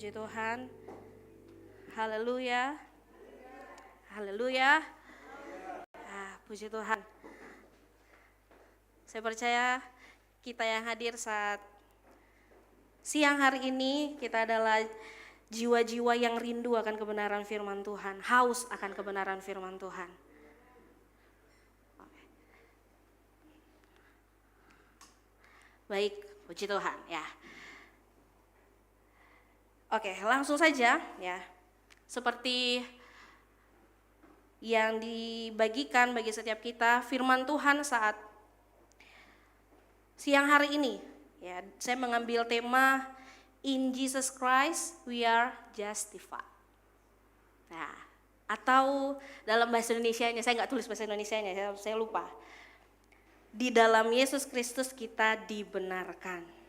Puji Tuhan. Haleluya. Haleluya. Puji Tuhan. Saya percaya kita yang hadir saat siang hari ini, kita adalah jiwa-jiwa yang rindu akan kebenaran firman Tuhan, haus akan kebenaran firman Tuhan. Baik, puji Tuhan ya. Oke, langsung saja ya. Seperti yang dibagikan bagi setiap kita, firman Tuhan saat siang hari ini ya, saya mengambil tema In Jesus Christ we are justified. Nah, atau dalam bahasa Indonesianya, saya nggak tulis bahasa Indonesianya, saya lupa. Di dalam Yesus Kristus kita dibenarkan.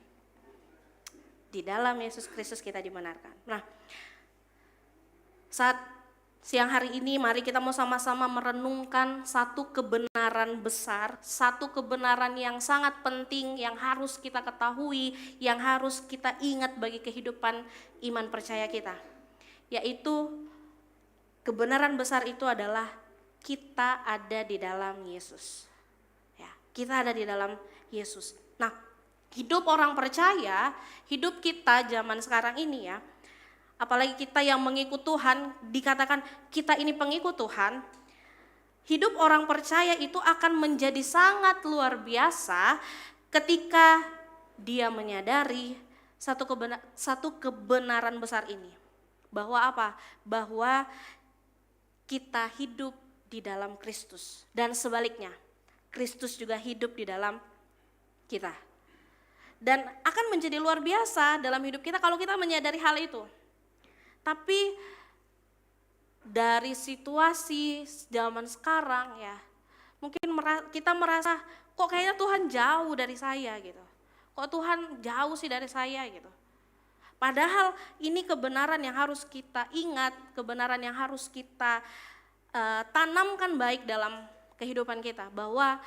Di dalam Yesus Kristus kita dibenarkan. Nah, saat siang hari ini mari kita mau sama-sama merenungkan satu kebenaran besar, satu kebenaran yang sangat penting yang harus kita ketahui, yang harus kita ingat bagi kehidupan iman percaya kita. Yaitu kebenaran besar itu adalah kita ada di dalam Yesus. Ya, kita ada di dalam Yesus. Nah, hidup orang percaya, hidup kita zaman sekarang ini ya, apalagi kita yang mengikut Tuhan, dikatakan kita ini pengikut Tuhan, hidup orang percaya itu akan menjadi sangat luar biasa ketika dia menyadari satu kebenaran besar ini. Bahwa apa? Bahwa kita hidup di dalam Kristus dan sebaliknya, Kristus juga hidup di dalam kita. Dan akan menjadi luar biasa dalam hidup kita kalau kita menyadari hal itu. Tapi dari situasi zaman sekarang ya, mungkin kita merasa kok kayaknya Tuhan jauh dari saya gitu. Kok Tuhan jauh sih dari saya gitu. Padahal ini kebenaran yang harus kita ingat, kebenaran yang harus kita tanamkan baik dalam kehidupan kita. Bahwa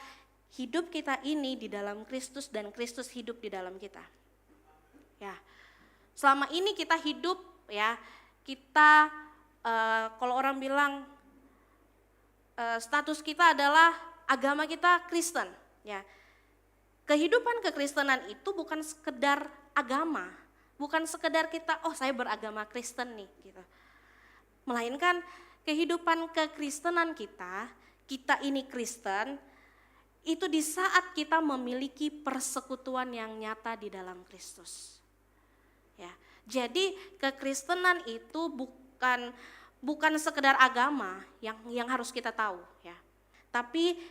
hidup kita ini di dalam Kristus dan Kristus hidup di dalam kita. Ya, selama ini kita hidup ya, kita kalau orang bilang status kita adalah agama kita Kristen. Ya, kehidupan kekristenan itu bukan sekedar agama, bukan sekedar kita saya beragama Kristen nih gitu. Melainkan kehidupan kekristenan kita ini Kristen. Itu di saat kita memiliki persekutuan yang nyata di dalam Kristus. Ya, jadi kekristenan itu bukan sekedar agama yang harus kita tahu ya. Tapi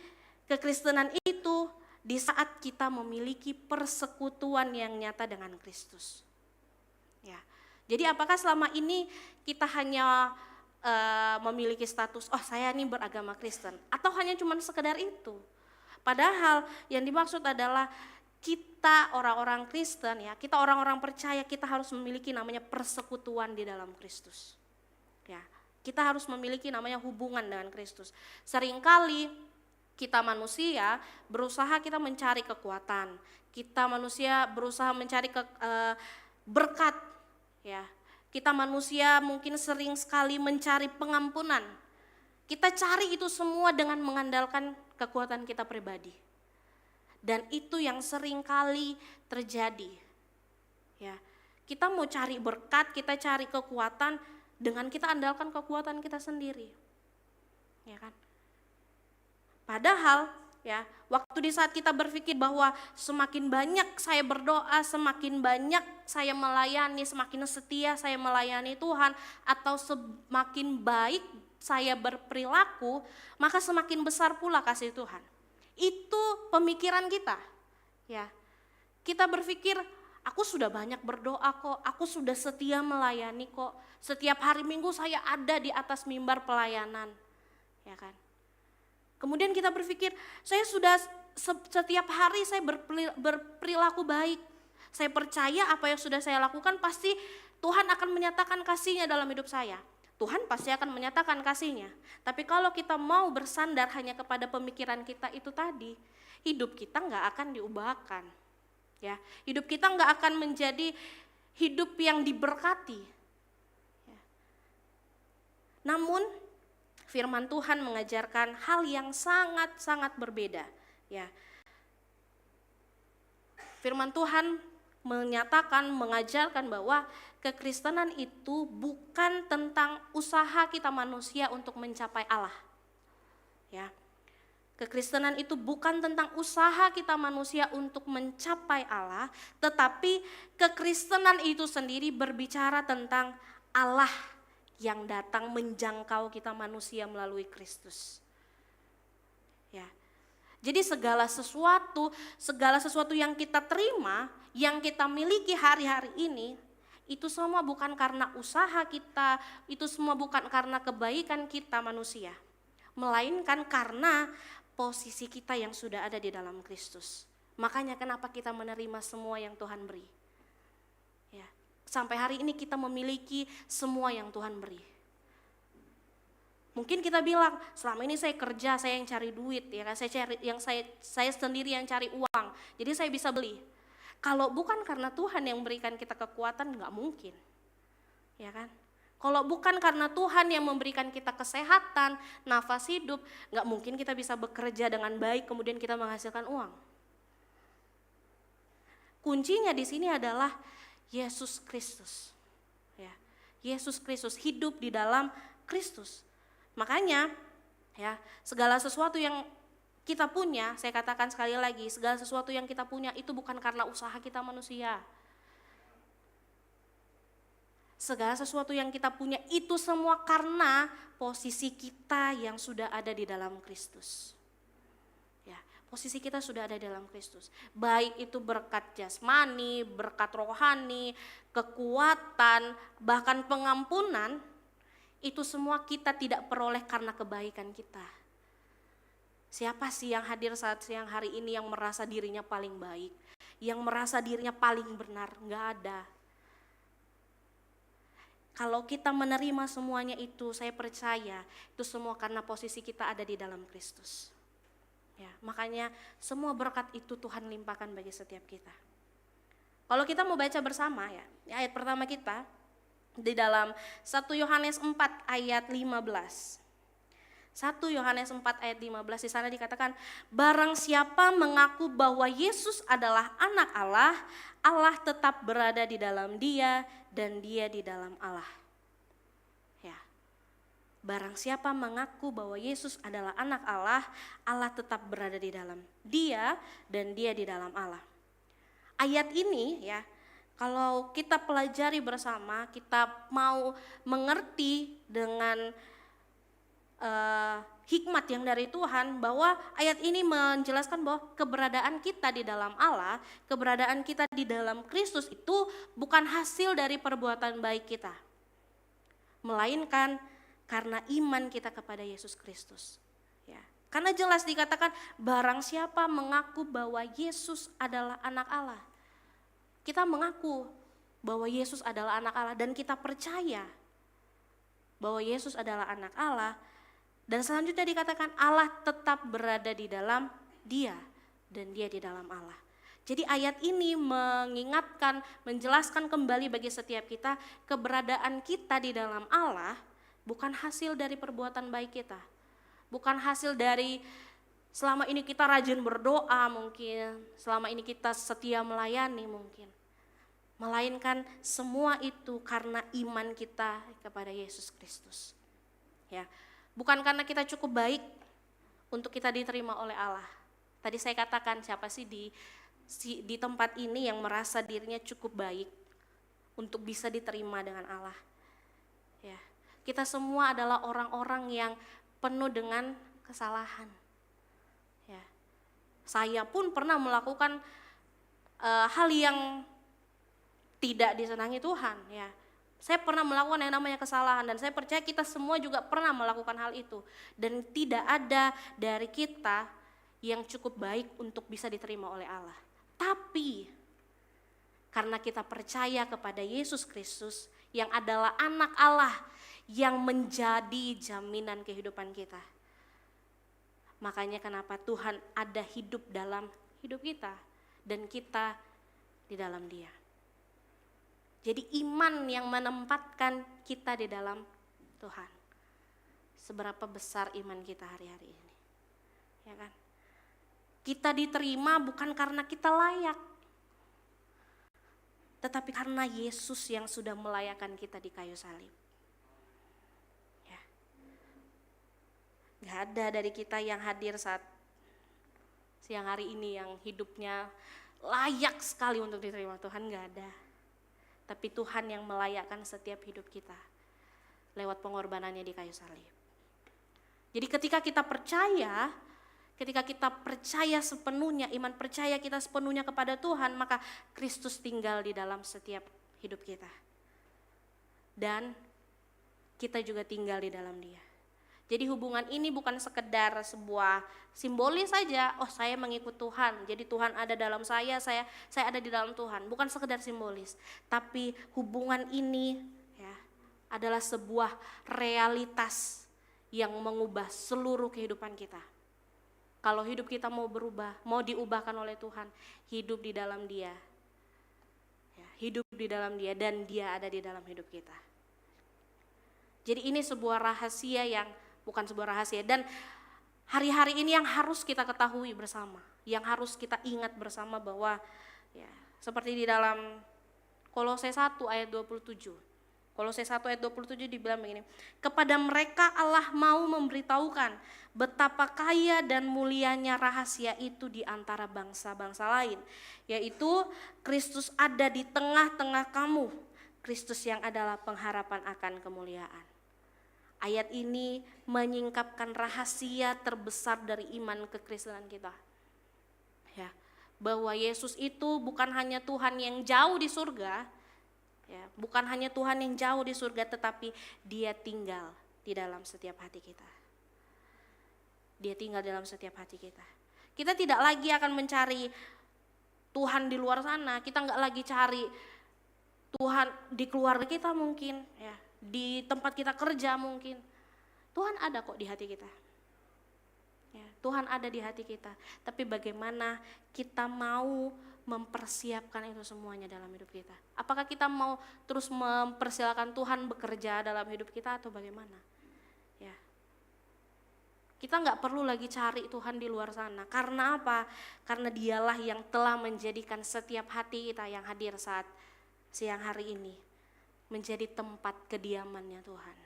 kekristenan itu di saat kita memiliki persekutuan yang nyata dengan Kristus. Ya. Jadi apakah selama ini kita hanya memiliki status saya ini beragama Kristen atau hanya cuma sekedar itu? Padahal yang dimaksud adalah kita orang-orang Kristen ya, kita orang-orang percaya kita harus memiliki namanya persekutuan di dalam Kristus. Ya, kita harus memiliki namanya hubungan dengan Kristus. Seringkali kita manusia berusaha kita mencari kekuatan, kita manusia berusaha mencari berkat ya. Kita manusia mungkin sering sekali mencari pengampunan. Kita cari itu semua dengan mengandalkan kekuatan kita pribadi. Dan itu yang sering kali terjadi. Ya, kita mau cari berkat, kita cari kekuatan dengan kita andalkan kekuatan kita sendiri. Ya kan? Padahal ya, waktu di saat kita berpikir bahwa semakin banyak saya berdoa, semakin banyak saya melayani, semakin setia saya melayani Tuhan, atau semakin baik saya berperilaku, maka semakin besar pula kasih Tuhan. Itu pemikiran kita. Ya. Kita berpikir, aku sudah banyak berdoa kok, aku sudah setia melayani kok. Setiap hari Minggu saya ada di atas mimbar pelayanan. Ya kan? Kemudian kita berpikir, saya sudah setiap hari saya berperilaku baik. Saya percaya apa yang sudah saya lakukan pasti Tuhan akan menyatakan kasih-Nya dalam hidup saya. Tuhan pasti akan menyatakan kasih-Nya. Tapi kalau kita mau bersandar hanya kepada pemikiran kita itu tadi, hidup kita nggak akan diubahkan. Ya, hidup kita nggak akan menjadi hidup yang diberkati. Namun firman Tuhan mengajarkan hal yang sangat-sangat berbeda, ya. Firman Tuhan menyatakan, mengajarkan bahwa kekristenan itu bukan tentang usaha kita manusia untuk mencapai Allah. Ya. Kekristenan itu bukan tentang usaha kita manusia untuk mencapai Allah, tetapi kekristenan itu sendiri berbicara tentang Allah yang datang menjangkau kita manusia melalui Kristus. Ya. Jadi segala sesuatu yang kita terima, yang kita miliki hari-hari ini, itu semua bukan karena usaha kita, itu semua bukan karena kebaikan kita manusia, melainkan karena posisi kita yang sudah ada di dalam Kristus. Makanya kenapa kita menerima semua yang Tuhan beri. Ya, sampai hari ini kita memiliki semua yang Tuhan beri. Mungkin kita bilang, selama ini saya kerja, saya yang cari duit, ya kan? Saya sendiri yang cari uang, jadi saya bisa beli. Kalau bukan karena Tuhan yang memberikan kita kekuatan, nggak mungkin, ya kan? Kalau bukan karena Tuhan yang memberikan kita kesehatan, nafas hidup, nggak mungkin kita bisa bekerja dengan baik, kemudian kita menghasilkan uang. Kuncinya di sini adalah Yesus Kristus, ya. Yesus Kristus, hidup di dalam Kristus. Makanya ya, segala sesuatu yang kita punya, saya katakan sekali lagi, segala sesuatu yang kita punya itu bukan karena usaha kita manusia. Segala sesuatu yang kita punya itu semua karena posisi kita yang sudah ada di dalam Kristus. Ya, posisi kita sudah ada di dalam Kristus. Baik itu berkat jasmani, berkat rohani, kekuatan, bahkan pengampunan, itu semua kita tidak peroleh karena kebaikan kita. Siapa sih yang hadir saat siang hari ini yang merasa dirinya paling baik, yang merasa dirinya paling benar? Enggak ada. Kalau kita menerima semuanya itu, saya percaya itu semua karena posisi kita ada di dalam Kristus. Ya, makanya semua berkat itu Tuhan limpahkan bagi setiap kita. Kalau kita mau baca bersama ya, ayat pertama kita di dalam 1 Yohanes 4 ayat 15. 1 Yohanes 4 ayat 15 di sana dikatakan, barang siapa mengaku bahwa Yesus adalah anak Allah, Allah tetap berada di dalam dia dan dia di dalam Allah. Ya. Barang siapa mengaku bahwa Yesus adalah anak Allah, Allah tetap berada di dalam dia dan dia di dalam Allah. Ayat ini ya, kalau kita pelajari bersama, kita mau mengerti dengan hikmat yang dari Tuhan, bahwa ayat ini menjelaskan bahwa keberadaan kita di dalam Allah, keberadaan kita di dalam Kristus itu bukan hasil dari perbuatan baik kita, melainkan karena iman kita kepada Yesus Kristus. Ya, karena jelas dikatakan barang siapa mengaku bahwa Yesus adalah anak Allah. Kita mengaku bahwa Yesus adalah anak Allah dan kita percaya bahwa Yesus adalah anak Allah, dan selanjutnya dikatakan Allah tetap berada di dalam dia dan dia di dalam Allah. Jadi ayat ini mengingatkan, menjelaskan kembali bagi setiap kita, keberadaan kita di dalam Allah bukan hasil dari perbuatan baik kita, bukan hasil dari selama ini kita rajin berdoa mungkin, selama ini kita setia melayani mungkin, melainkan semua itu karena iman kita kepada Yesus Kristus. Ya, bukan karena kita cukup baik untuk kita diterima oleh Allah. Tadi saya katakan siapa sih di tempat ini yang merasa dirinya cukup baik untuk bisa diterima dengan Allah. Ya, kita semua adalah orang-orang yang penuh dengan kesalahan. Ya, saya pun pernah melakukan hal yang tidak disenangi Tuhan. Ya, saya pernah melakukan yang namanya kesalahan dan saya percaya kita semua juga pernah melakukan hal itu. Dan tidak ada dari kita yang cukup baik untuk bisa diterima oleh Allah. Tapi karena kita percaya kepada Yesus Kristus yang adalah anak Allah yang menjadi jaminan kehidupan kita, makanya kenapa Tuhan ada hidup dalam hidup kita dan kita di dalam Dia. Jadi iman yang menempatkan kita di dalam Tuhan. seberapa besar iman kita hari-hari ini. Ya kan? Kita diterima bukan karena kita layak, tetapi karena Yesus yang sudah melayakkan kita di kayu salib. Ya. Gak ada dari kita yang hadir saat siang hari ini yang hidupnya layak sekali untuk diterima Tuhan, gak ada. Tapi Tuhan yang melayakkan setiap hidup kita lewat pengorbanannya di kayu salib. Jadi ketika kita percaya sepenuhnya, iman percaya kita sepenuhnya kepada Tuhan, maka Kristus tinggal di dalam setiap hidup kita. Dan kita juga tinggal di dalam Dia. Jadi hubungan ini bukan sekedar sebuah simbolis saja, oh saya mengikut Tuhan, jadi Tuhan ada dalam saya ada di dalam Tuhan. Bukan sekedar simbolis, tapi hubungan ini ya adalah sebuah realitas yang mengubah seluruh kehidupan kita. Kalau hidup kita mau berubah, mau diubahkan oleh Tuhan, hidup di dalam Dia. Ya, hidup di dalam Dia dan Dia ada di dalam hidup kita. Jadi ini sebuah rahasia yang bukan sebuah rahasia, dan hari-hari ini yang harus kita ketahui bersama, yang harus kita ingat bersama bahwa ya seperti di dalam Kolose 1 ayat 27. Kolose 1 ayat 27 dibilang begini, kepada mereka Allah mau memberitahukan betapa kaya dan mulianya rahasia itu di antara bangsa-bangsa lain, yaitu Kristus ada di tengah-tengah kamu, Kristus yang adalah pengharapan akan kemuliaan. Ayat ini menyingkapkan rahasia terbesar dari iman kekristenan kita. Ya, bahwa Yesus itu bukan hanya Tuhan yang jauh di surga, ya, bukan hanya Tuhan yang jauh di surga, tetapi Dia tinggal di dalam setiap hati kita. Dia tinggal dalam setiap hati kita. Kita tidak lagi akan mencari Tuhan di luar sana, kita nggak lagi cari Tuhan di keluarga kita mungkin, ya, di tempat kita kerja mungkin. Tuhan ada kok di hati kita. Ya, Tuhan ada di hati kita. Tapi bagaimana kita mau mempersiapkan itu semuanya dalam hidup kita? Apakah kita mau terus mempersilakan Tuhan bekerja dalam hidup kita atau bagaimana? Ya. Kita nggak perlu lagi cari Tuhan di luar sana. Karena apa? Karena Dialah yang telah menjadikan setiap hati kita yang hadir saat siang hari ini menjadi tempat kediamannya Tuhan.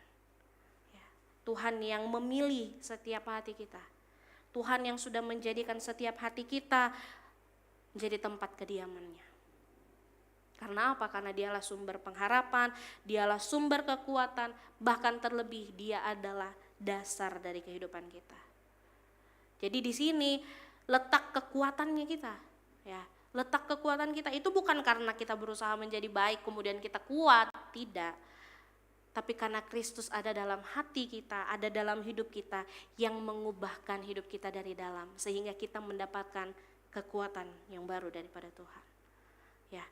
Ya, Tuhan yang memilih setiap hati kita. Tuhan yang sudah menjadikan setiap hati kita menjadi tempat kediamannya. Karena apa? Karena Dialah sumber pengharapan, Dialah sumber kekuatan, bahkan terlebih Dia adalah dasar dari kehidupan kita. Jadi di sini letak kekuatannya kita, ya. Letak kekuatan kita itu bukan karena kita berusaha menjadi baik kemudian kita kuat, tidak. Tapi karena Kristus ada dalam hati kita, ada dalam hidup kita yang mengubahkan hidup kita dari dalam, sehingga kita mendapatkan kekuatan yang baru daripada Tuhan. Ya.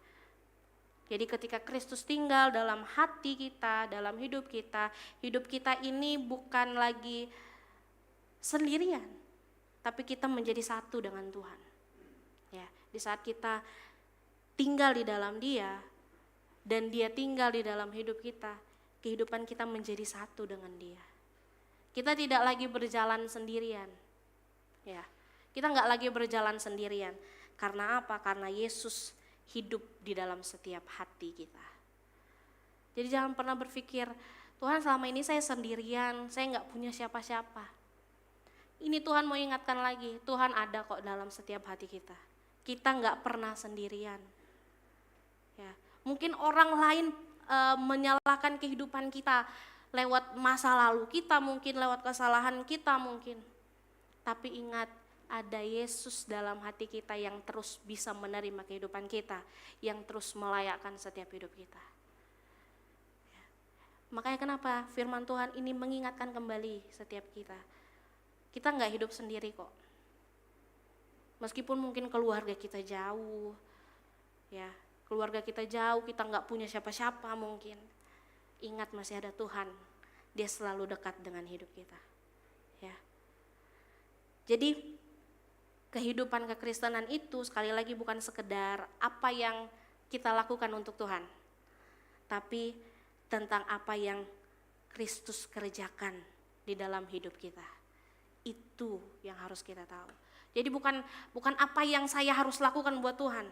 Jadi ketika Kristus tinggal dalam hati kita, dalam hidup kita ini bukan lagi sendirian, tapi kita menjadi satu dengan Tuhan. Ya, di saat kita tinggal di dalam Dia dan Dia tinggal di dalam hidup kita, kehidupan kita menjadi satu dengan Dia. Kita tidak lagi berjalan sendirian. Ya, kita nggak lagi berjalan sendirian. Karena apa? Karena Yesus hidup di dalam setiap hati kita. Jadi jangan pernah berpikir, Tuhan selama ini saya sendirian, saya nggak punya siapa-siapa. Ini Tuhan mau ingatkan lagi, Tuhan ada kok dalam setiap hati kita. Kita nggak pernah sendirian. Ya, mungkin orang lain menyalahkan kehidupan kita lewat masa lalu kita, mungkin lewat kesalahan kita mungkin. Tapi ingat, ada Yesus dalam hati kita yang terus bisa menerima kehidupan kita, yang terus melayakkan setiap hidup kita. Ya. Makanya kenapa firman Tuhan ini mengingatkan kembali setiap kita. Kita nggak hidup sendiri kok. Meskipun mungkin keluarga kita jauh, ya keluarga kita jauh, kita nggak punya siapa-siapa mungkin. Ingat masih ada Tuhan, Dia selalu dekat dengan hidup kita. Ya. Jadi kehidupan kekristenan itu sekali lagi bukan sekedar apa yang kita lakukan untuk Tuhan, tapi tentang apa yang Kristus kerjakan di dalam hidup kita. Itu yang harus kita tahu. Jadi bukan apa yang saya harus lakukan buat Tuhan,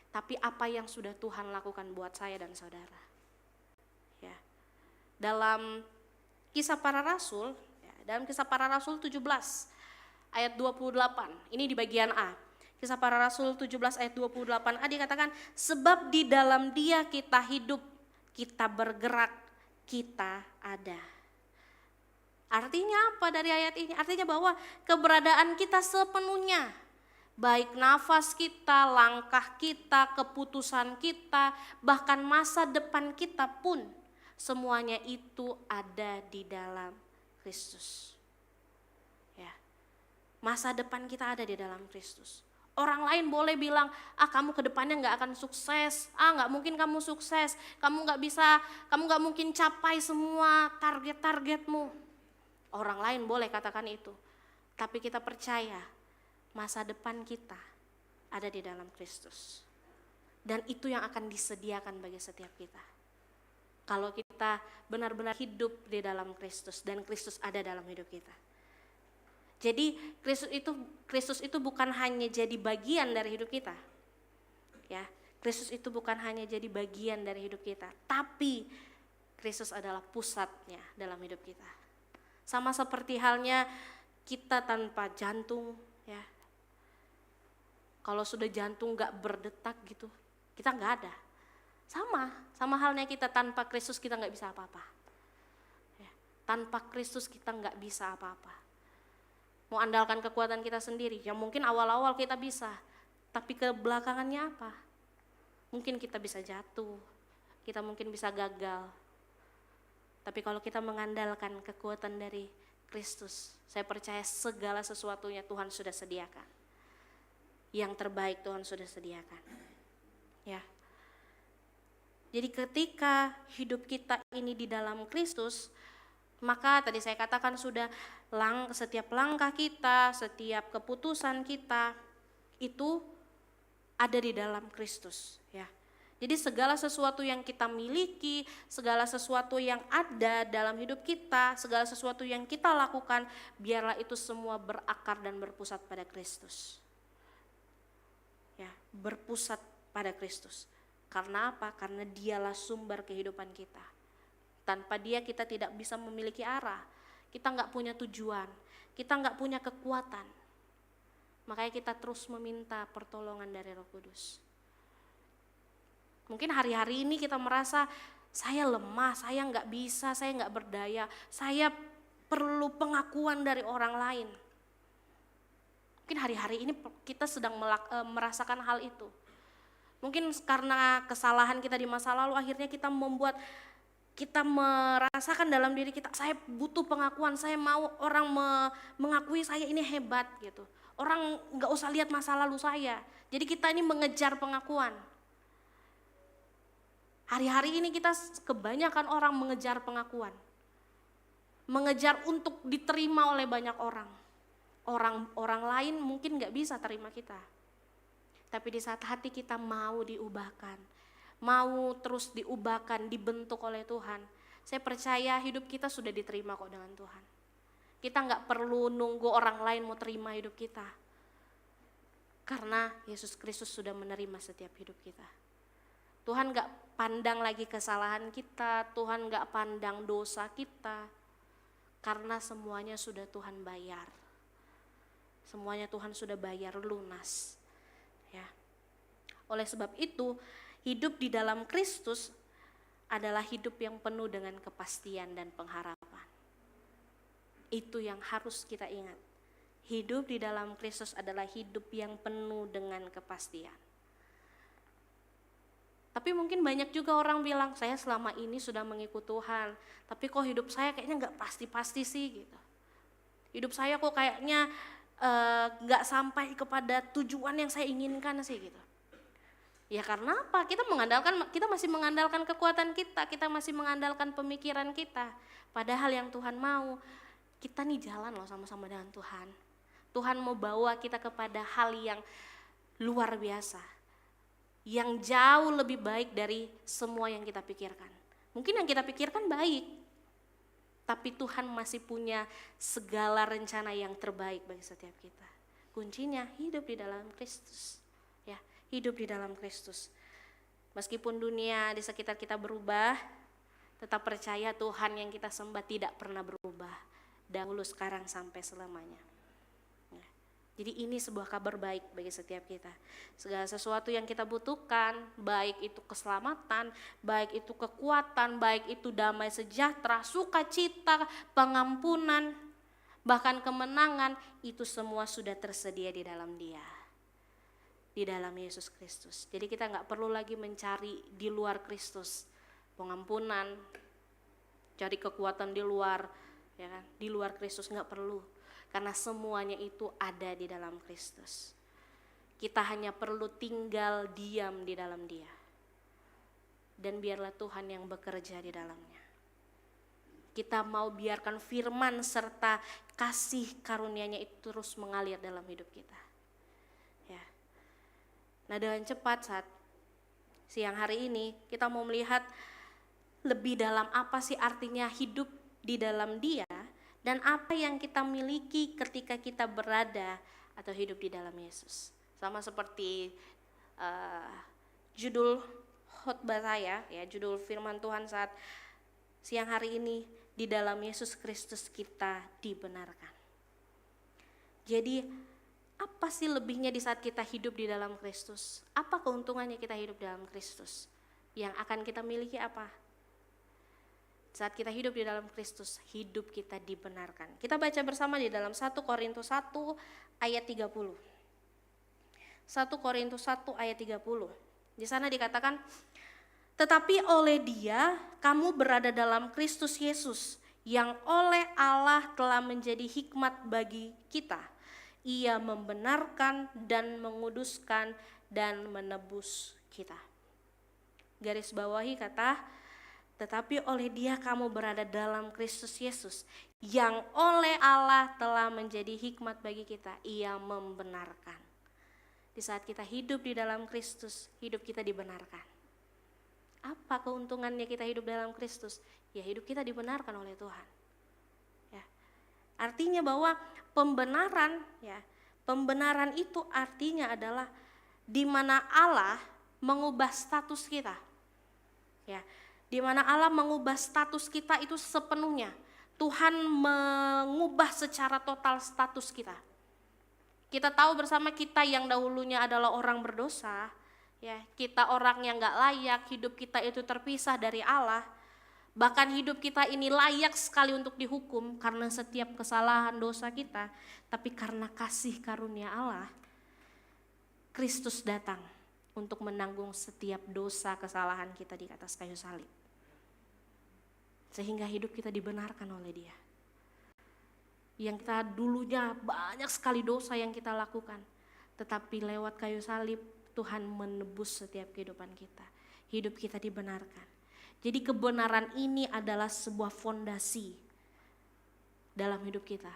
tapi apa yang sudah Tuhan lakukan buat saya dan saudara. Ya. Dalam Kisah Para Rasul, dalam Kisah Para Rasul 17 ayat 28, ini di bagian A. Kisah Para Rasul 17 ayat 28a dikatakan, sebab di dalam Dia kita hidup, kita bergerak, kita ada. Artinya apa dari ayat ini? Artinya bahwa keberadaan kita sepenuhnya, baik nafas kita, langkah kita, keputusan kita, bahkan masa depan kita pun, semuanya itu ada di dalam Kristus. Ya. Masa depan kita ada di dalam Kristus. Orang lain boleh bilang, kamu ke depannya gak akan sukses, gak mungkin kamu sukses, kamu gak mungkin capai semua target-targetmu. Orang lain boleh katakan itu, tapi kita percaya masa depan kita ada di dalam Kristus. Dan itu yang akan disediakan bagi setiap kita. Kalau kita benar-benar hidup di dalam Kristus dan Kristus ada dalam hidup kita. Jadi Kristus itu bukan hanya jadi bagian dari hidup kita. Ya, Kristus itu bukan hanya jadi bagian dari hidup kita, tapi Kristus adalah pusatnya dalam hidup kita. Sama seperti halnya kita tanpa jantung, ya. Kalau sudah jantung gak berdetak gitu, kita gak ada. Sama halnya kita tanpa Kristus kita gak bisa apa-apa. Ya, tanpa Kristus kita gak bisa apa-apa. Mau andalkan kekuatan kita sendiri, ya mungkin awal-awal kita bisa, tapi kebelakangannya apa? Mungkin kita bisa jatuh, kita mungkin bisa gagal. Tapi kalau kita mengandalkan kekuatan dari Kristus, saya percaya segala sesuatunya Tuhan sudah sediakan. Yang terbaik Tuhan sudah sediakan. Ya. Jadi ketika hidup kita ini di dalam Kristus, maka tadi saya katakan sudah setiap langkah kita, setiap keputusan kita itu ada di dalam Kristus, ya. Jadi segala sesuatu yang kita miliki, segala sesuatu yang ada dalam hidup kita, segala sesuatu yang kita lakukan, biarlah itu semua berakar dan berpusat pada Kristus. Ya, berpusat pada Kristus. Karena apa? Karena Dialah sumber kehidupan kita. Tanpa Dia kita tidak bisa memiliki arah, kita nggak punya tujuan, kita nggak punya kekuatan. Makanya kita terus meminta pertolongan dari Roh Kudus. Mungkin hari-hari ini kita merasa saya lemah, saya nggak bisa, saya nggak berdaya, saya perlu pengakuan dari orang lain. Mungkin hari-hari ini kita sedang merasakan hal itu. Mungkin karena kesalahan kita di masa lalu akhirnya kita merasakan dalam diri kita, saya butuh pengakuan, saya mau orang mengakui saya ini hebat gitu. Orang nggak usah lihat masa lalu saya, jadi kita ini mengejar pengakuan. Hari-hari ini kita kebanyakan orang mengejar pengakuan. Mengejar untuk diterima oleh banyak orang. Orang lain mungkin gak bisa terima kita. Tapi di saat hati kita mau diubahkan, mau terus diubahkan, dibentuk oleh Tuhan, saya percaya hidup kita sudah diterima kok dengan Tuhan. Kita gak perlu nunggu orang lain mau terima hidup kita. Karena Yesus Kristus sudah menerima setiap hidup kita. Tuhan gak pandang lagi kesalahan kita, Tuhan gak pandang dosa kita, karena semuanya sudah Tuhan bayar. Semuanya Tuhan sudah bayar lunas. Ya. Oleh sebab itu, hidup di dalam Kristus adalah hidup yang penuh dengan kepastian dan pengharapan. Itu yang harus kita ingat. Hidup di dalam Kristus adalah hidup yang penuh dengan kepastian. Tapi mungkin banyak juga orang bilang, saya selama ini sudah mengikut Tuhan, tapi kok hidup saya kayaknya gak pasti-pasti sih gitu. Hidup saya kok kayaknya gak sampai kepada tujuan yang saya inginkan sih gitu. Ya karena apa? Kita masih mengandalkan kekuatan kita masih mengandalkan pemikiran kita. Padahal yang Tuhan mau, kita nih jalan loh sama-sama dengan Tuhan. Tuhan mau bawa kita kepada hal yang luar biasa. Yang jauh lebih baik dari semua yang kita pikirkan. Mungkin yang kita pikirkan baik, Tapi Tuhan masih punya segala rencana yang terbaik bagi setiap kita. Kuncinya hidup di dalam Kristus. Ya, hidup di dalam Kristus. Meskipun dunia di sekitar kita berubah, tetap percaya Tuhan yang kita sembah tidak pernah berubah. Dahulu, sekarang, sampai selamanya. Ya. Jadi ini sebuah kabar baik bagi setiap kita. Segala sesuatu yang kita butuhkan, baik itu keselamatan, baik itu kekuatan, baik itu damai sejahtera, sukacita, pengampunan, bahkan kemenangan, itu semua sudah tersedia di dalam Dia. Di dalam Yesus Kristus. Jadi kita gak perlu lagi mencari di luar Kristus. Pengampunan, cari kekuatan di luar, ya kan? Di luar Kristus gak perlu. Karena semuanya itu ada di dalam Kristus. Kita hanya perlu tinggal diam di dalam Dia. Dan biarlah Tuhan yang bekerja di dalamnya. Kita mau biarkan firman serta kasih karunia-Nya itu terus mengalir dalam hidup kita. Ya. Nah, dengan cepat saat siang hari ini kita mau melihat lebih dalam apa sih artinya hidup di dalam Dia. Dan apa yang kita miliki ketika kita berada atau hidup di dalam Yesus. Sama seperti judul khotbah saya, ya, judul firman Tuhan saat siang hari ini, di dalam Yesus Kristus kita dibenarkan. Jadi apa sih lebihnya di saat kita hidup di dalam Kristus? Apa keuntungannya kita hidup dalam Kristus? Yang akan kita miliki apa? Saat kita hidup di dalam Kristus, hidup kita dibenarkan. Kita baca bersama di dalam 1 Korintus 1 ayat 30. 1 Korintus 1 ayat 30. Di sana dikatakan, tetapi oleh Dia kamu berada dalam Kristus Yesus, yang oleh Allah telah menjadi hikmat bagi kita. Ia membenarkan dan menguduskan dan menebus kita. Garis bawahi kata, tetapi oleh Dia kamu berada dalam Kristus Yesus, yang oleh Allah telah menjadi hikmat bagi kita. Ia membenarkan. Di saat kita hidup di dalam Kristus, hidup kita dibenarkan. Apa keuntungannya kita hidup dalam Kristus? Ya, hidup kita dibenarkan oleh Tuhan. Ya. Artinya bahwa pembenaran, ya, pembenaran itu artinya adalah di mana Allah mengubah status kita. Ya. Di mana Allah mengubah status kita itu sepenuhnya. Tuhan mengubah secara total status kita. Kita tahu bersama kita yang dahulunya adalah orang berdosa, ya, kita orang yang gak layak, hidup kita itu terpisah dari Allah. Bahkan hidup kita ini layak sekali untuk dihukum karena setiap kesalahan dosa kita. Tapi karena kasih karunia Allah, Kristus datang untuk menanggung setiap dosa kesalahan kita di atas kayu salib. Sehingga hidup kita dibenarkan oleh Dia. Yang kita dulunya banyak sekali dosa yang kita lakukan, tetapi lewat kayu salib Tuhan menebus setiap kehidupan kita. Hidup kita dibenarkan. Jadi kebenaran ini adalah sebuah fondasi dalam hidup kita.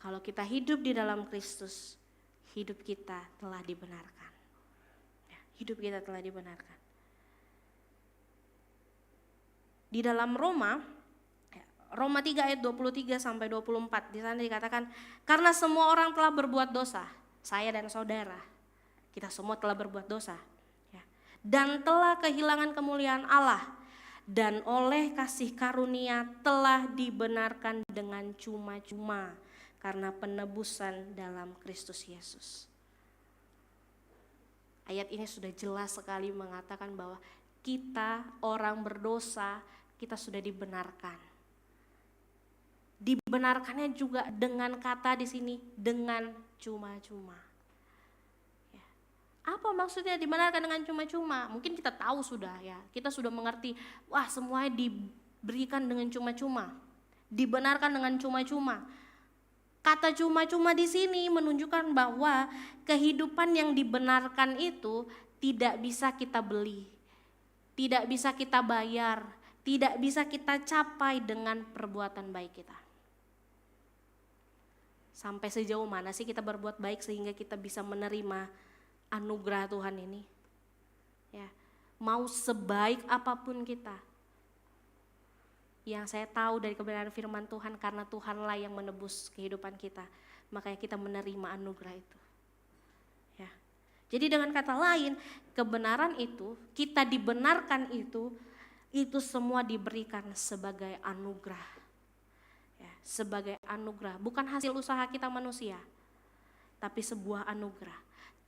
Kalau kita hidup di dalam Kristus, hidup kita telah dibenarkan. Ya, hidup kita telah dibenarkan. Di dalam Roma 3 ayat 23 sampai 24, di sana dikatakan, karena semua orang telah berbuat dosa, saya dan saudara, kita semua telah berbuat dosa, ya, dan telah kehilangan kemuliaan Allah, dan oleh kasih karunia telah dibenarkan dengan cuma-cuma karena penebusan dalam Kristus Yesus. Ayat ini sudah jelas sekali mengatakan bahwa kita orang berdosa, kita sudah dibenarkan. Dibenarkannya juga dengan kata di sini, dengan cuma-cuma. Ya. Apa maksudnya dibenarkan dengan cuma-cuma? Mungkin kita tahu sudah, ya, kita sudah mengerti, wah semuanya diberikan dengan cuma-cuma, dibenarkan dengan cuma-cuma. Kata cuma-cuma di sini menunjukkan bahwa kehidupan yang dibenarkan itu tidak bisa kita beli, tidak bisa kita bayar, tidak bisa kita capai dengan perbuatan baik kita. Sampai sejauh mana sih kita berbuat baik sehingga kita bisa menerima anugerah Tuhan ini? Ya, mau sebaik apapun kita, Yang saya tahu dari kebenaran firman Tuhan, karena Tuhanlah yang menebus kehidupan kita, makanya kita menerima anugerah itu. Ya. Jadi dengan kata lain, kebenaran itu, kita dibenarkan itu semua diberikan sebagai anugerah. Ya, sebagai anugerah, bukan hasil usaha kita manusia, tapi sebuah anugerah.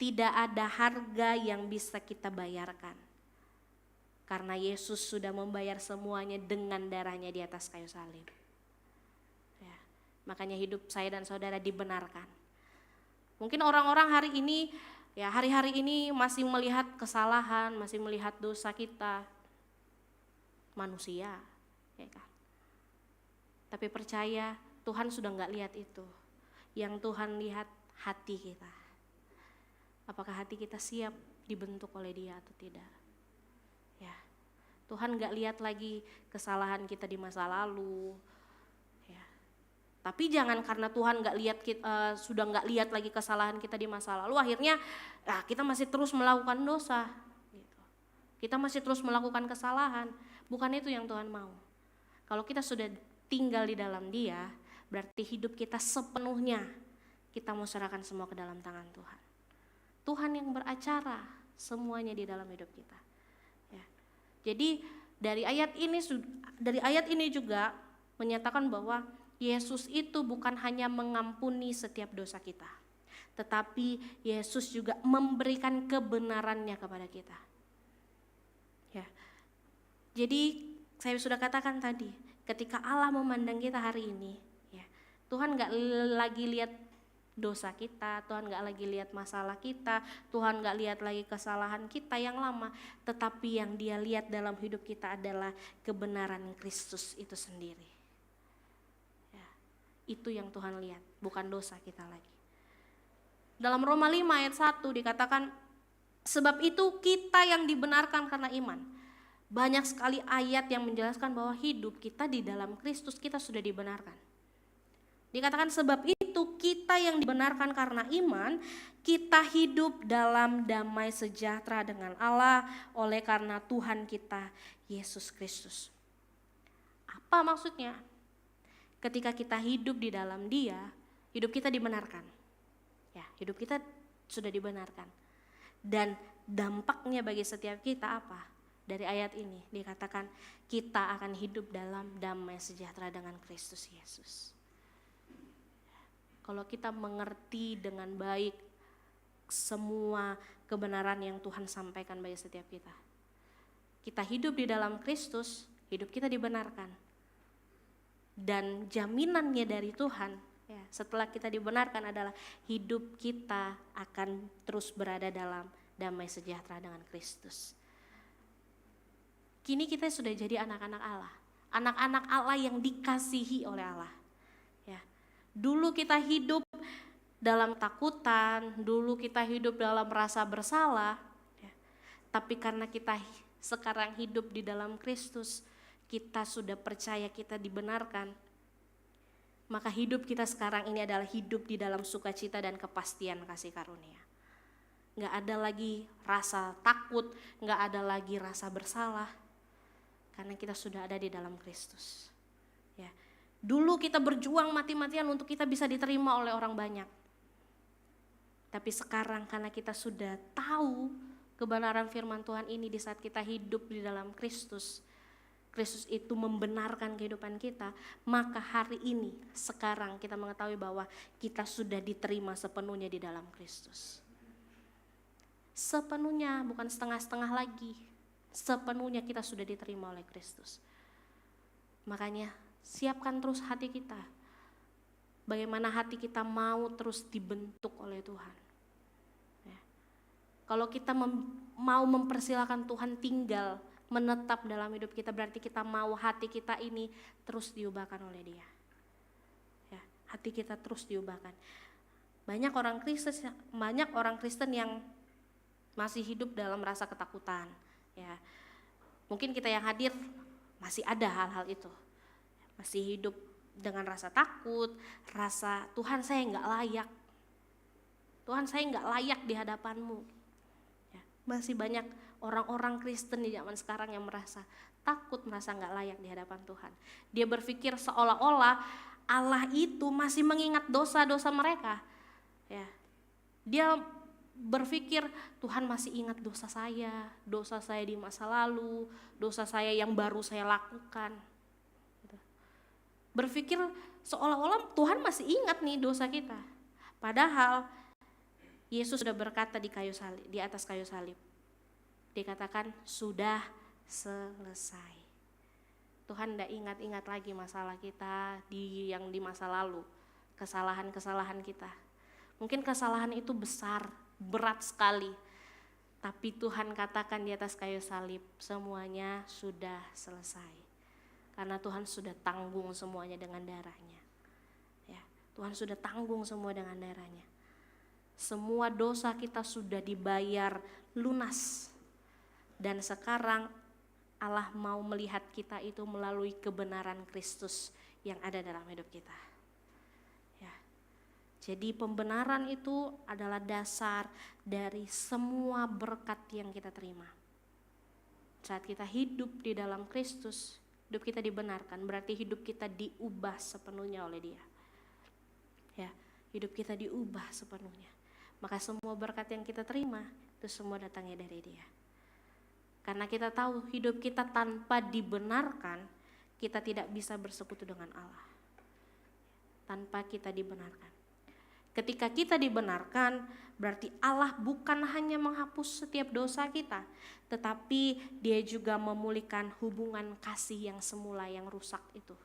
Tidak ada harga yang bisa kita bayarkan. Karena Yesus sudah membayar semuanya dengan darahnya di atas kayu salib. Ya, makanya hidup saya dan saudara dibenarkan. Mungkin orang-orang hari ini, ya hari-hari ini masih melihat kesalahan, masih melihat dosa kita. Manusia, ya kan? Tapi percaya Tuhan sudah gak lihat itu. Yang Tuhan lihat hati kita. Apakah hati kita siap dibentuk oleh Dia atau tidak? Ya, Tuhan gak lihat lagi kesalahan kita di masa lalu. Ya. Tapi jangan karena Tuhan gak lihat sudah gak lihat lagi kesalahan kita di masa lalu, akhirnya kita masih terus melakukan dosa. Gitu. Kita masih terus melakukan kesalahan. Bukan itu yang Tuhan mau. Kalau kita sudah tinggal di dalam Dia, berarti hidup kita sepenuhnya kita mau serahkan semua ke dalam tangan Tuhan. Tuhan yang beracara semuanya di dalam hidup kita. Ya. Jadi dari ayat ini juga menyatakan bahwa Yesus itu bukan hanya mengampuni setiap dosa kita, tetapi Yesus juga memberikan kebenarannya kepada kita. Ya. Jadi saya sudah katakan tadi, ketika Allah memandang kita hari ini, ya, Tuhan gak lagi lihat dosa kita, Tuhan gak lagi lihat masalah kita, Tuhan gak lihat lagi kesalahan kita yang lama, tetapi yang Dia lihat dalam hidup kita adalah kebenaran Kristus itu sendiri. Ya, itu yang Tuhan lihat, bukan dosa kita lagi. Dalam Roma 5 ayat 1 dikatakan, sebab itu kita yang dibenarkan karena iman. Banyak sekali ayat yang menjelaskan bahwa hidup kita di dalam Kristus kita sudah dibenarkan. Dikatakan sebab itu kita yang dibenarkan karena iman, kita hidup dalam damai sejahtera dengan Allah oleh karena Tuhan kita Yesus Kristus. Apa maksudnya? Ketika kita hidup di dalam Dia, hidup kita dibenarkan. Ya, hidup kita sudah dibenarkan. Dan dampaknya bagi setiap kita apa? Dari ayat ini dikatakan kita akan hidup dalam damai sejahtera dengan Kristus Yesus. Kalau kita mengerti dengan baik semua kebenaran yang Tuhan sampaikan bagi setiap kita. Kita hidup di dalam Kristus, hidup kita dibenarkan. Dan jaminannya dari Tuhan, ya, setelah kita dibenarkan adalah hidup kita akan terus berada dalam damai sejahtera dengan Kristus. Kini kita sudah jadi anak-anak Allah. Anak-anak Allah yang dikasihi oleh Allah. Ya. Dulu kita hidup dalam takutan, dulu kita hidup dalam rasa bersalah. Ya. Tapi karena kita sekarang hidup di dalam Kristus, kita sudah percaya kita dibenarkan. Maka hidup kita sekarang ini adalah hidup di dalam sukacita dan kepastian kasih karunia. Gak ada lagi rasa takut, gak ada lagi rasa bersalah. Karena kita sudah ada di dalam Kristus. Ya. Dulu kita berjuang mati-matian untuk kita bisa diterima oleh orang banyak. Tapi sekarang karena kita sudah tahu kebenaran firman Tuhan ini di saat kita hidup di dalam Kristus. Kristus itu membenarkan kehidupan kita. Maka hari ini, sekarang kita mengetahui bahwa kita sudah diterima sepenuhnya di dalam Kristus. Sepenuhnya, bukan setengah-setengah lagi. Sepenuhnya kita sudah diterima oleh Kristus. Makanya siapkan terus hati kita. Bagaimana hati kita mau terus dibentuk oleh Tuhan. Ya. Kalau kita mau mempersilakan Tuhan tinggal, menetap dalam hidup kita, berarti kita mau hati kita ini terus diubahkan oleh Dia. Ya, hati kita terus diubahkan. Banyak orang Kristen yang masih hidup dalam rasa ketakutan. Ya, mungkin kita yang hadir masih ada hal-hal itu, masih hidup dengan rasa takut, rasa Tuhan saya nggak layak, Tuhan saya nggak layak di hadapan-Mu. Ya, masih banyak orang-orang Kristen di zaman sekarang yang merasa takut, merasa nggak layak di hadapan Tuhan. Dia berpikir seolah-olah Allah itu masih mengingat dosa-dosa mereka. Ya, dia berpikir Tuhan masih ingat dosa saya di masa lalu, dosa saya yang baru saya lakukan. Berpikir seolah-olah Tuhan masih ingat nih dosa kita. Padahal Yesus sudah berkata di atas kayu salib. Dikatakan sudah selesai. Tuhan tidak ingat-ingat lagi masalah kita yang di masa lalu, kesalahan-kesalahan kita. Mungkin kesalahan itu besar, berat sekali, tapi Tuhan katakan di atas kayu salib, semuanya sudah selesai. Karena Tuhan sudah tanggung semuanya dengan darahnya. Ya, Tuhan sudah tanggung semua dengan darahnya. Semua dosa kita sudah dibayar lunas. Dan sekarang Allah mau melihat kita itu melalui kebenaran Kristus yang ada dalam hidup kita. Ya. Jadi pembenaran itu adalah dasar dari semua berkat yang kita terima. Saat kita hidup di dalam Kristus, hidup kita dibenarkan, berarti hidup kita diubah sepenuhnya oleh Dia. Ya, hidup kita diubah sepenuhnya. Maka semua berkat yang kita terima itu semua datangnya dari Dia. Karena kita tahu hidup kita tanpa dibenarkan, kita tidak bisa bersekutu dengan Allah. Tanpa kita dibenarkan. Ketika kita dibenarkan, berarti Allah bukan hanya menghapus setiap dosa kita, tetapi Dia juga memulihkan hubungan kasih yang semula yang rusak itu.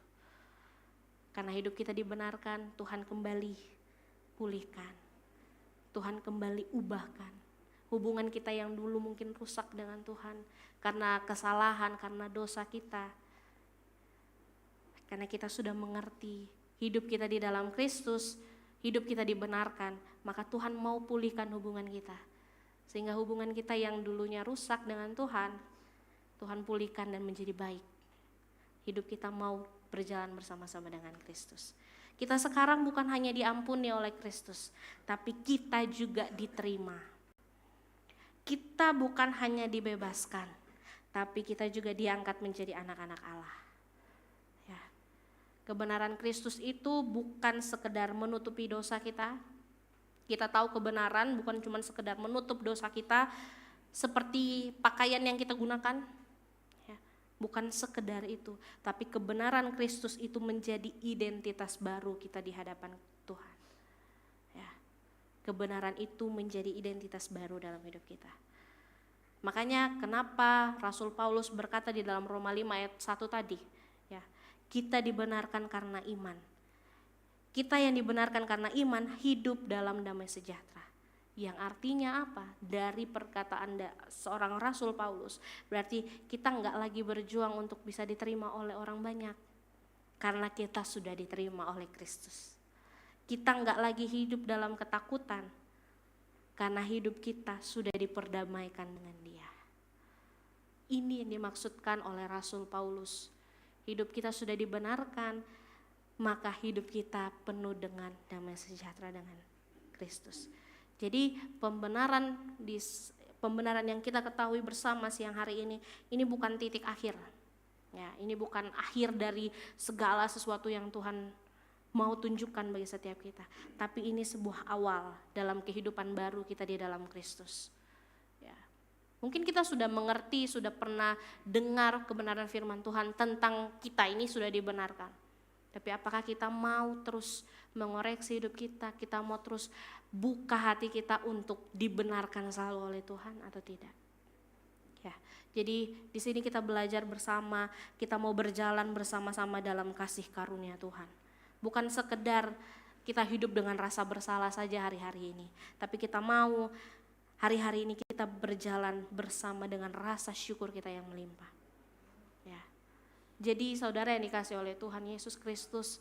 Karena hidup kita dibenarkan, Tuhan kembali pulihkan. Tuhan kembali ubahkan. Hubungan kita yang dulu mungkin rusak dengan Tuhan karena kesalahan, karena dosa kita. Karena kita sudah mengerti hidup kita di dalam Kristus, hidup kita dibenarkan, maka Tuhan mau pulihkan hubungan kita. Sehingga hubungan kita yang dulunya rusak dengan Tuhan, Tuhan pulihkan dan menjadi baik. Hidup kita mau berjalan bersama-sama dengan Kristus. Kita sekarang bukan hanya diampuni oleh Kristus, tapi kita juga diterima. Kita bukan hanya dibebaskan, tapi kita juga diangkat menjadi anak-anak Allah. Ya. Kebenaran Kristus itu bukan sekedar menutupi dosa kita. Kita tahu kebenaran bukan cuma sekedar menutup dosa kita seperti pakaian yang kita gunakan. Ya. Bukan sekedar itu, tapi kebenaran Kristus itu menjadi identitas baru kita di hadapan Tuhan. Kebenaran itu menjadi identitas baru dalam hidup kita. Makanya kenapa Rasul Paulus berkata di dalam Roma 5 ayat 1 tadi, ya, kita dibenarkan karena iman. Kita yang dibenarkan karena iman hidup dalam damai sejahtera. Yang artinya apa? Dari perkataan seorang Rasul Paulus, berarti kita enggak lagi berjuang untuk bisa diterima oleh orang banyak. Karena kita sudah diterima oleh Kristus. Kita enggak lagi hidup dalam ketakutan, karena hidup kita sudah diperdamaikan dengan Dia. Ini yang dimaksudkan oleh Rasul Paulus. Hidup kita sudah dibenarkan, maka hidup kita penuh dengan damai sejahtera dengan Kristus. Jadi pembenaran yang kita ketahui bersama siang hari ini bukan titik akhir. Ya, ini bukan akhir dari segala sesuatu yang Tuhan mau tunjukkan bagi setiap kita, tapi ini sebuah awal dalam kehidupan baru kita di dalam Kristus. Ya. Mungkin kita sudah mengerti, sudah pernah dengar kebenaran firman Tuhan tentang kita ini sudah dibenarkan. Tapi apakah kita mau terus mengoreksi hidup kita? Kita mau terus buka hati kita untuk dibenarkan selalu oleh Tuhan atau tidak? Ya. Jadi di sini kita belajar bersama, kita mau berjalan bersama-sama dalam kasih karunia Tuhan. Bukan sekedar kita hidup dengan rasa bersalah saja hari-hari ini, tapi kita mau hari-hari ini kita berjalan bersama dengan rasa syukur kita yang melimpah. Ya. Jadi saudara yang dikasih oleh Tuhan Yesus Kristus,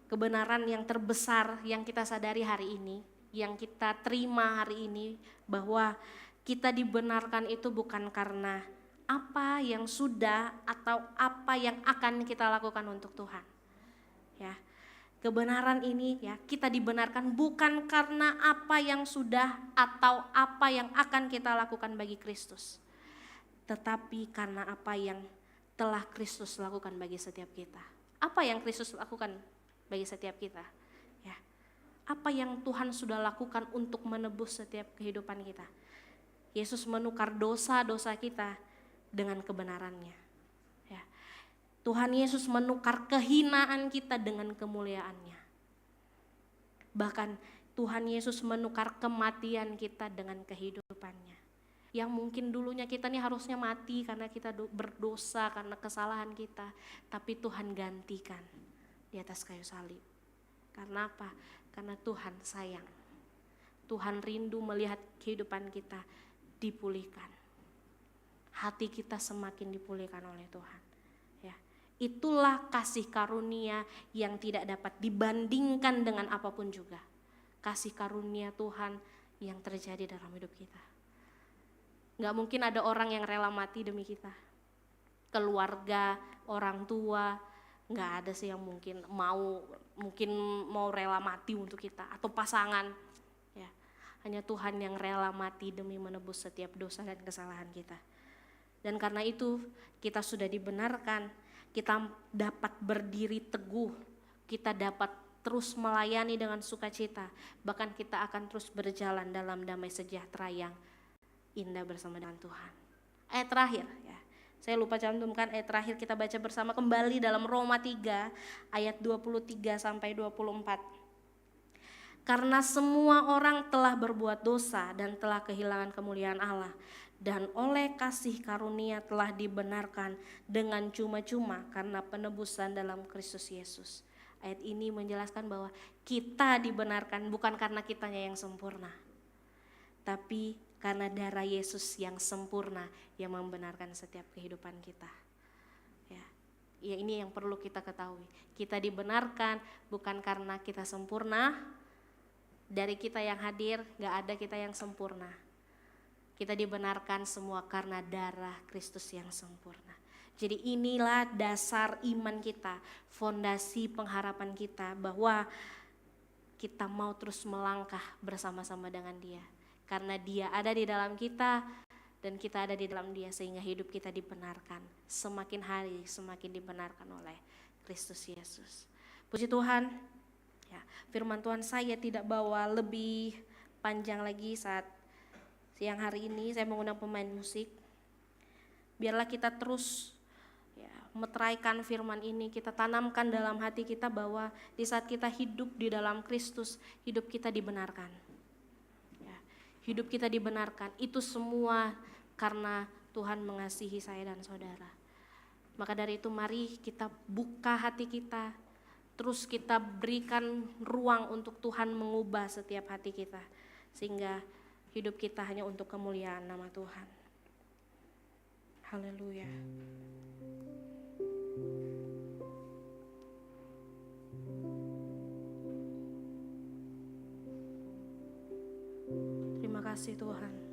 kebenaran yang terbesar yang kita sadari hari ini, yang kita terima hari ini, bahwa kita dibenarkan itu bukan karena apa yang sudah atau apa yang akan kita lakukan untuk Tuhan. Ya, kebenaran ini ya kita dibenarkan bukan karena apa yang sudah atau apa yang akan kita lakukan bagi Kristus, tetapi karena apa yang telah Kristus lakukan bagi setiap kita. Apa yang Kristus lakukan bagi setiap kita? Ya. Apa yang Tuhan sudah lakukan untuk menebus setiap kehidupan kita? Yesus menukar dosa-dosa kita dengan kebenarannya. Ya. Tuhan Yesus menukar kehinaan kita dengan kemuliaannya. Bahkan Tuhan Yesus menukar kematian kita dengan kehidupannya. Yang mungkin dulunya kita nih harusnya mati karena kita berdosa, karena kesalahan kita. Tapi Tuhan gantikan di atas kayu salib. Karena apa? Karena Tuhan sayang. Tuhan rindu melihat kehidupan kita dipulihkan. Hati kita semakin dipulihkan oleh Tuhan. Ya, itulah kasih karunia yang tidak dapat dibandingkan dengan apapun juga. Kasih karunia Tuhan yang terjadi dalam hidup kita. Gak mungkin ada orang yang rela mati demi kita. Keluarga, orang tua, gak ada sih yang mungkin mau rela mati untuk kita. Atau pasangan. Ya, hanya Tuhan yang rela mati demi menebus setiap dosa dan kesalahan kita. Dan karena itu kita sudah dibenarkan, kita dapat berdiri teguh, kita dapat terus melayani dengan sukacita. Bahkan kita akan terus berjalan dalam damai sejahtera yang indah bersama dengan Tuhan. Ayat terakhir ya. Saya lupa cantumkan ayat terakhir, kita baca bersama kembali dalam Roma 3 ayat 23 sampai 24. Karena semua orang telah berbuat dosa dan telah kehilangan kemuliaan Allah, dan oleh kasih karunia telah dibenarkan dengan cuma-cuma karena penebusan dalam Kristus Yesus. Ayat ini menjelaskan bahwa kita dibenarkan bukan karena kitanya yang sempurna, tapi karena darah Yesus yang sempurna yang membenarkan setiap kehidupan kita. Ya, ini yang perlu kita ketahui. Kita dibenarkan bukan karena kita sempurna. Dari kita yang hadir gak ada kita yang sempurna. Kita dibenarkan semua karena darah Kristus yang sempurna. Jadi inilah dasar iman kita, fondasi pengharapan kita bahwa kita mau terus melangkah bersama-sama dengan Dia. Karena Dia ada di dalam kita dan kita ada di dalam Dia, sehingga hidup kita dibenarkan. Semakin hari semakin dibenarkan oleh Kristus Yesus. Puji Tuhan. Ya, firman Tuhan saya tidak bawa lebih panjang lagi saat siang hari ini. Saya mengundang pemain musik. Biarlah kita terus meteraikan firman ini, kita tanamkan dalam hati kita bahwa di saat kita hidup di dalam Kristus, hidup kita dibenarkan. Ya, hidup kita dibenarkan, itu semua karena Tuhan mengasihi saya dan saudara. Maka dari itu mari kita buka hati kita, terus kita berikan ruang untuk Tuhan mengubah setiap hati kita, sehingga hidup kita hanya untuk kemuliaan nama Tuhan. Haleluya. Terima kasih Tuhan.